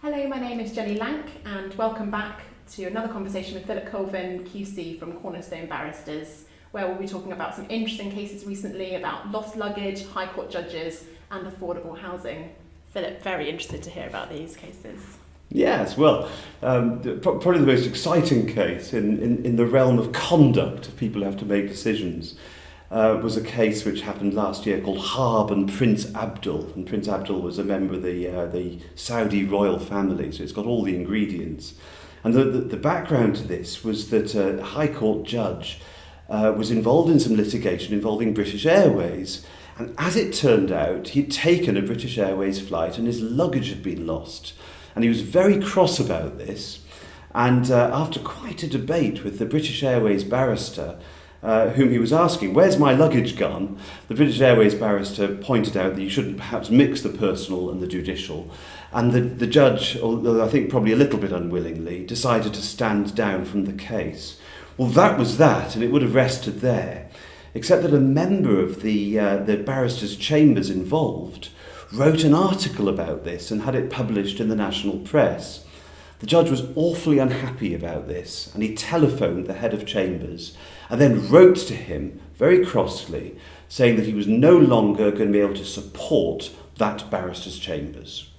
Hello, my name is Jenny Lank and welcome back to another conversation with Philip Kolvin QC from Cornerstone Barristers, where we'll be talking about some interesting cases recently about lost luggage, High Court judges and affordable housing. Philip, very interested to hear about these cases. Yes, well, probably the most exciting case in the realm of conduct of people who have to make decisions was a case which happened last year called Harb and Prince Abdul. And Prince Abdul was a member of the Saudi royal family, so it's got all the ingredients. And the background to this was that a High Court judge was involved in some litigation involving British Airways. And as it turned out, he'd taken a British Airways flight and his luggage had been lost. And he was very cross about this. And after quite a debate with the British Airways barrister, whom he was asking, where's my luggage gone? The British Airways barrister pointed out that you shouldn't perhaps mix the personal and the judicial. And the judge, although I think probably a little bit unwillingly, decided to stand down from the case. Well, that was that, and it would have rested there. Except that a member of the barristers' chambers involved wrote an article about this and had it published in the national press. The judge was awfully unhappy about this, and he telephoned the head of chambers and then wrote to him very crossly saying that he was no longer going to be able to support that barrister's chambers.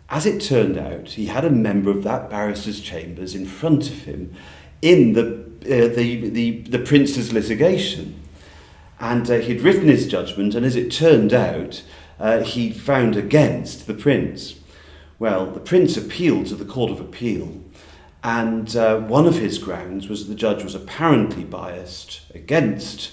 As it turned out, he had a member of that barrister's chambers in front of him in the prince's litigation. And he'd written his judgment, and as it turned out, he found against the prince. Well, the prince appealed to the Court of Appeal, and one of his grounds was that the judge was apparently biased against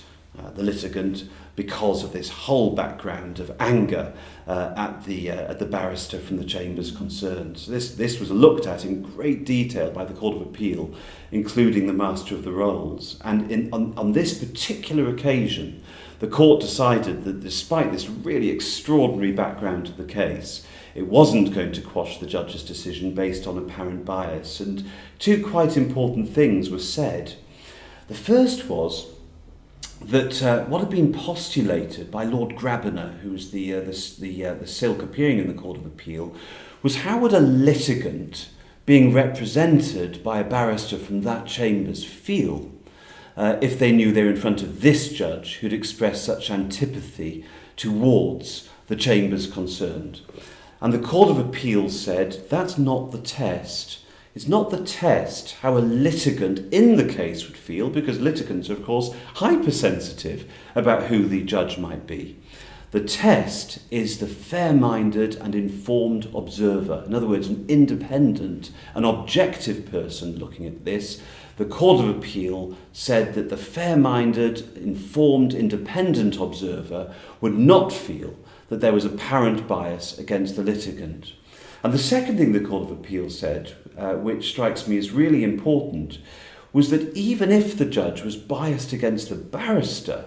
the litigant because of this whole background of anger at the barrister from the chambers concerned. So this was looked at in great detail by the Court of Appeal, including the Master of the Rolls. And on this particular occasion, the court decided that despite this really extraordinary background to the case, it wasn't going to quash the judge's decision based on apparent bias. And two quite important things were said. The first was that what had been postulated by Lord Grabiner, who was the silk appearing in the Court of Appeal, was how would a litigant being represented by a barrister from that chambers feel if they knew they were in front of this judge who'd expressed such antipathy towards the chambers concerned. And the Court of Appeal said that's not the test. It's not the test how a litigant in the case would feel, because litigants are, of course, hypersensitive about who the judge might be. The test is the fair-minded and informed observer. In other words, an independent, an objective person looking at this. The Court of Appeal said that the fair-minded, informed, independent observer would not feel that there was apparent bias against the litigant. And the second thing the Court of Appeal said, which strikes me as really important, was that even if the judge was biased against the barrister,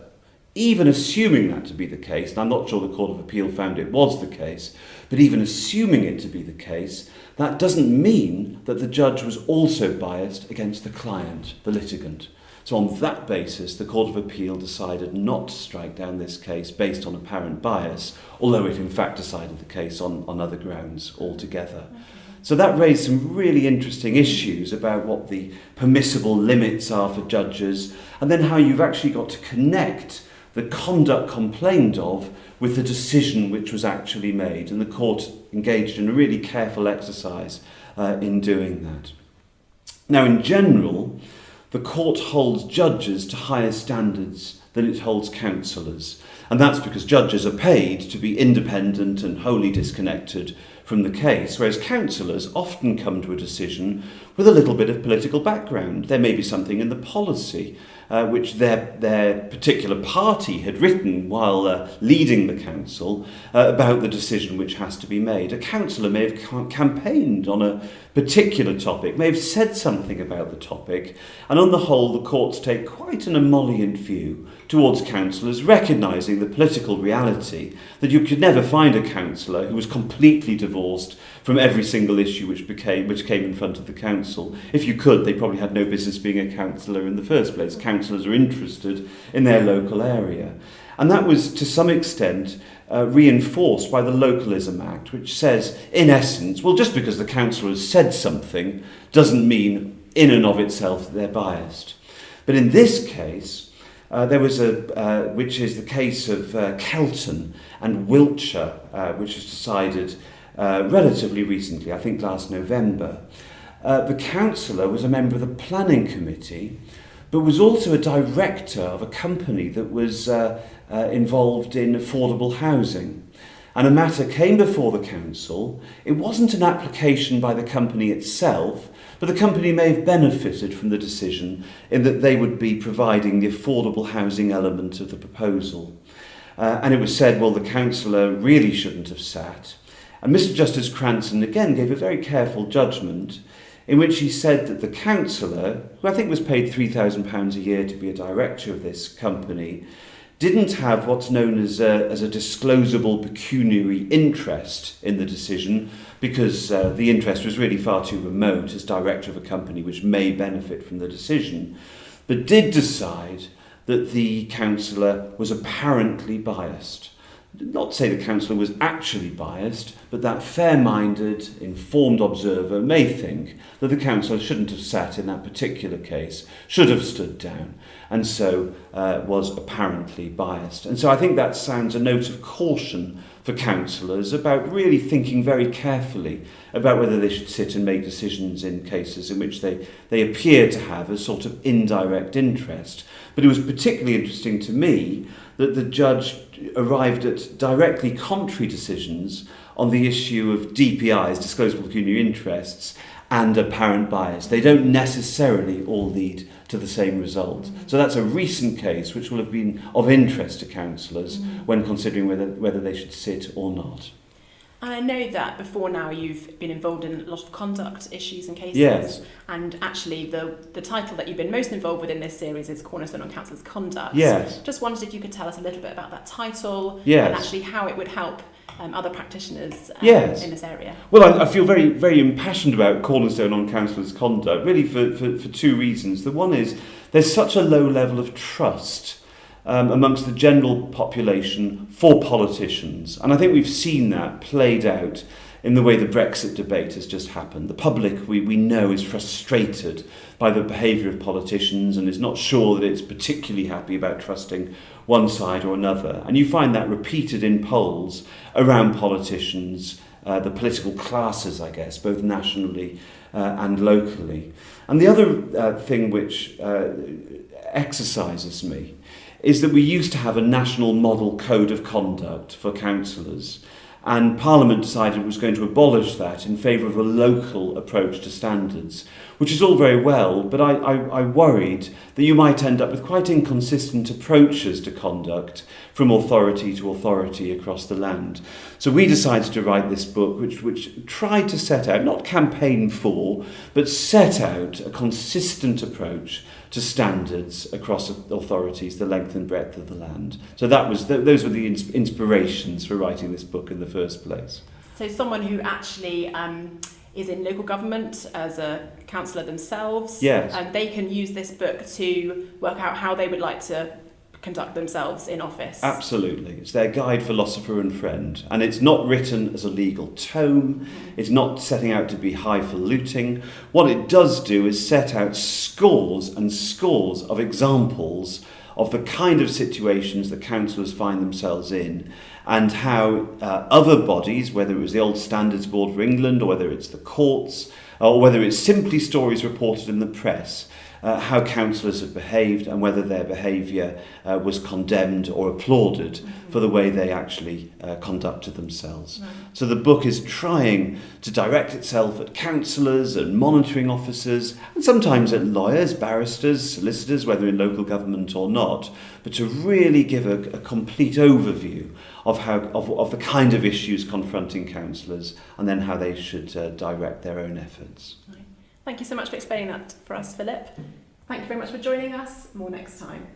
even assuming that to be the case, and I'm not sure the Court of Appeal found it was the case, but even assuming it to be the case, that doesn't mean that the judge was also biased against the client, the litigant. So on that basis, the Court of Appeal decided not to strike down this case based on apparent bias, although it in fact decided the case on other grounds altogether. So that raised some really interesting issues about what the permissible limits are for judges, and then how you've actually got to connect the conduct complained of with the decision which was actually made. And the court engaged in a really careful exercise in doing that. Now, in general, the court holds judges to higher standards than it holds councillors. And that's because judges are paid to be independent and wholly disconnected from the case, whereas councillors often come to a decision with a little bit of political background. There may be something in the policy which their particular party had written while leading the council about the decision which has to be made. A councillor may have campaigned on a particular topic, may have said something about the topic, and on the whole the courts take quite an emollient view towards councillors, recognising the political reality that you could never find a councillor who was completely divorced from every single issue which came in front of the council. If you could, they probably had no business being a councillor in the first place. Councillors are interested in their local area. And that was, to some extent, reinforced by the Localism Act, which says, in essence, well, just because the councillor has said something doesn't mean in and of itself that they're biased. But in this case, there was which is the case of Kelton and Wiltshire, which was decided relatively recently, I think last November. The councillor was a member of the planning committee, but was also a director of a company that was involved in affordable housing. And a matter came before the council. It wasn't an application by the company itself, but the company may have benefited from the decision in that they would be providing the affordable housing element of the proposal. And it was said, well, the councillor really shouldn't have sat. And Mr. Justice Cranston again gave a very careful judgment in which he said that the councillor, who I think was paid £3,000 a year to be a director of this company, didn't have what's known as a disclosable pecuniary interest in the decision, because the interest was really far too remote as director of a company which may benefit from the decision, but did decide that the councillor was apparently biased. Not to say the councillor was actually biased, but that fair-minded, informed observer may think that the councillor shouldn't have sat in that particular case, should have stood down, and so was apparently biased. And so I think that sounds a note of caution for councillors about really thinking very carefully about whether they should sit and make decisions in cases in which they appear to have a sort of indirect interest. But it was particularly interesting to me that the judge arrived at directly contrary decisions on the issue of DPIs, disclosable pecuniary interests, and apparent bias. They don't necessarily all lead to the same result. So that's a recent case which will have been of interest to councillors when considering whether they should sit or not. And I know that before now you've been involved in a lot of conduct issues and cases. Yes. And actually the title that you've been most involved with in this series is Cornerstone on Councillors' Conduct. Yes. Just wondered if you could tell us a little bit about that title Yes. and actually how it would help other practitioners Yes. in this area. Well, I feel very, very impassioned about Cornerstone on Councillors' Conduct, really for two reasons. The one is there's such a low level of trust amongst the general population for politicians. And I think we've seen that played out in the way the Brexit debate has just happened. The public, we know, is frustrated by the behaviour of politicians and is not sure that it's particularly happy about trusting one side or another. And you find that repeated in polls around politicians, the political classes, I guess, both nationally and locally. And the other thing which exercises me is that we used to have a national model code of conduct for councillors, and Parliament decided it was going to abolish that in favour of a local approach to standards, which is all very well, but I worried that you might end up with quite inconsistent approaches to conduct from authority to authority across the land. So we decided to write this book which tried to set out, not campaign for, but set out a consistent approach to standards across authorities, the length and breadth of the land. So those were the inspirations for writing this book in the first place. So someone who actually is in local government as a councillor themselves, yes. They can use this book to work out how they would like to conduct themselves in office. Absolutely. It's their guide, philosopher and friend. And it's not written as a legal tome. It's not setting out to be highfalutin. What it does do is set out scores and scores of examples of the kind of situations that councillors find themselves in, and how other bodies, whether it was the old Standards Board for England or whether it's the courts or whether it's simply stories reported in the press, how councillors have behaved and whether their behaviour was condemned or applauded for the way they actually conducted themselves. Right. So the book is trying to direct itself at councillors and monitoring officers, and sometimes at lawyers, barristers, solicitors, whether in local government or not, but to really give a complete overview of the kind of issues confronting councillors and then how they should direct their own efforts. Right. Thank you so much for explaining that for us, Philip. Thank you very much for joining us. More next time.